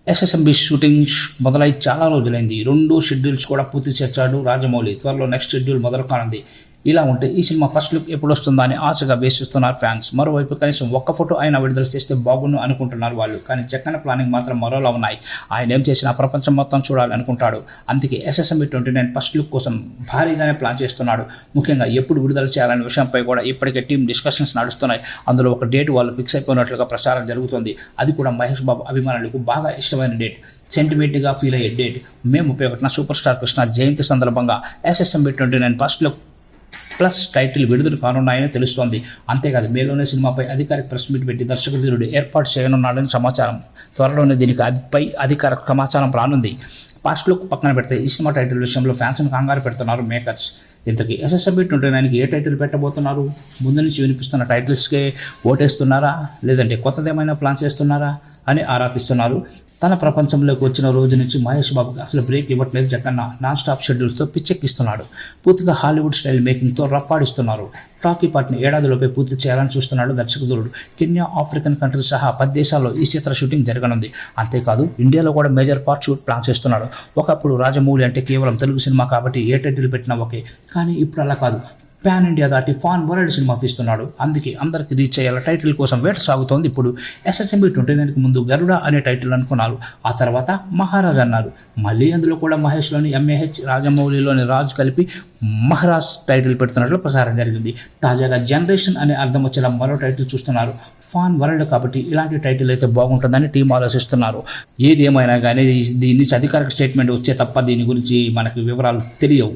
SSMB shooting మొదలై చాలా రోజులైంది. 2 షెడ్యూల్స్ కూడా పూర్తి చేశాడు రాజమౌళి. త్వరలో నెక్స్ట్ షెడ్యూల్ మొదలు కానుంది. ఇలా ఉంటే ఈ సినిమా ఫస్ట్ లుక్ ఎప్పుడు వస్తుందా అని ఆశగా వేసిస్తున్నారు ఫ్యాన్స్. మరోవైపు కనీసం ఒక్క ఫోటో అయినా విడుదల చేస్తే బాగుండు అనుకుంటున్నారు వాళ్ళు. కానీ జక్కన్న ప్లానింగ్ మాత్రం మరోలా ఉన్నాయి. ఆయన ఏం చేసినా ప్రపంచం మొత్తం చూడాలి అనుకుంటాడు. అందుకే ఎస్ఎస్ఎంబి 29 ఫస్ట్ లుక్ కోసం భారీగానే ప్లాన్ చేస్తున్నాడు. ముఖ్యంగా ఎప్పుడు విడుదల చేయాలనే విషయంపై కూడా ఇప్పటికే టీం డిస్కషన్స్ నడుస్తున్నాయి. అందులో ఒక డేట్ వాళ్ళు ఫిక్స్ అయిపోయినట్లుగా ప్రచారం జరుగుతుంది. అది కూడా మహేష్ బాబు అభిమానులకు బాగా ఇష్టమైన డేట్, సెంటిమెంట్గా ఫీల్ అయ్యే డేట్. మే 31న సూపర్ స్టార్ కృష్ణ జయంతి సందర్భంగా SSMB 29 first look plus title విడుదల కానున్నాయని తెలుస్తోంది. అంతేకాదు మేలోనే సినిమాపై అధికారిక ప్రెస్ మీట్ పెట్టి దర్శకుడు ఏర్పాటు చేయనున్నాడని సమాచారం. త్వరలోనే దీనికి అధికారిక సమాచారం రానుంది. ఫస్ట్ లుక్ పక్కన పెడితే ఈ సినిమా టైటిల్ విషయంలో ఫ్యాన్స్ని కంగారు పెడుతున్నారు మేకర్స్. ఇంతకీ ఎస్ఎస్ఎంబి 29కి ఏ టైటిల్ పెట్టబోతున్నారు? ముందు నుంచి వినిపిస్తున్న టైటిల్స్కే ఓటేస్తున్నారా, లేదంటే కొత్తదేమైనా ప్లాన్ చేస్తున్నారా అని ఆరా తీస్తున్నారు. తన ప్రపంచంలోకి వచ్చిన రోజు నుంచి మహేష్ బాబుకి అసలు బ్రేక్ ఇవ్వట్లేదు జక్కన్న. నాన్ స్టాప్ షెడ్యూల్స్తో పిచ్చెక్కిస్తున్నాడు. పూర్తిగా హాలీవుడ్ స్టైల్ మేకింగ్తో రఫ్ ఆడిస్తున్నారు. టాకీ పార్ట్ని ఏడాదిలోపే పూర్తి చేయాలని చూస్తున్నాడు దర్శకుడు. కెన్యా, ఆఫ్రికన్ కంట్రీస్ సహా 10 దేశాల్లో ఈ చిత్ర షూటింగ్ జరగనుంది. అంతేకాదు ఇండియాలో కూడా మేజర్ పార్ట్ షూట్ ప్లాన్ చేస్తున్నాడు. ఒకప్పుడు రాజమౌళి అంటే కేవలం తెలుగు సినిమా కాబట్టి ఏ టైటిల్ పెట్టినా ఓకే, కానీ ఇప్పుడు అలా కాదు. పాన్ ఇండియా దాటి ఫాన్ వరల్డ్ సినిమా తీస్తున్నాడు. అందుకే అందరికి రీచ్ అయ్యేలా టైటిల్ కోసం వేట సాగుతోంది. ఇప్పుడు ఎస్ఎస్ఎంబి 29కి ముందు గరుడ అనే టైటిల్ అనుకున్నారు. ఆ తర్వాత మహారాజ్ అన్నారు. మళ్ళీ అందులో కూడా మహేష్లోని ఎంఏహెచ్, రాజమౌళిలోని రాజ్ కలిపి మహారాజ్ టైటిల్ పెడుతున్నట్లు ప్రచారం జరిగింది. తాజాగా జనరేషన్ అనే అర్థం వచ్చేలా మరో టైటిల్ చూస్తున్నారు. ఫాన్ వరల్డ్ కాబట్టి ఇలాంటి టైటిల్ అయితే బాగుంటుందని టీం ఆలోచిస్తున్నారు. ఏది ఏమైనా కానీ దీని నుంచి అధికారిక స్టేట్మెంట్ వచ్చే తప్ప దీని గురించి మనకి వివరాలు తెలియవు.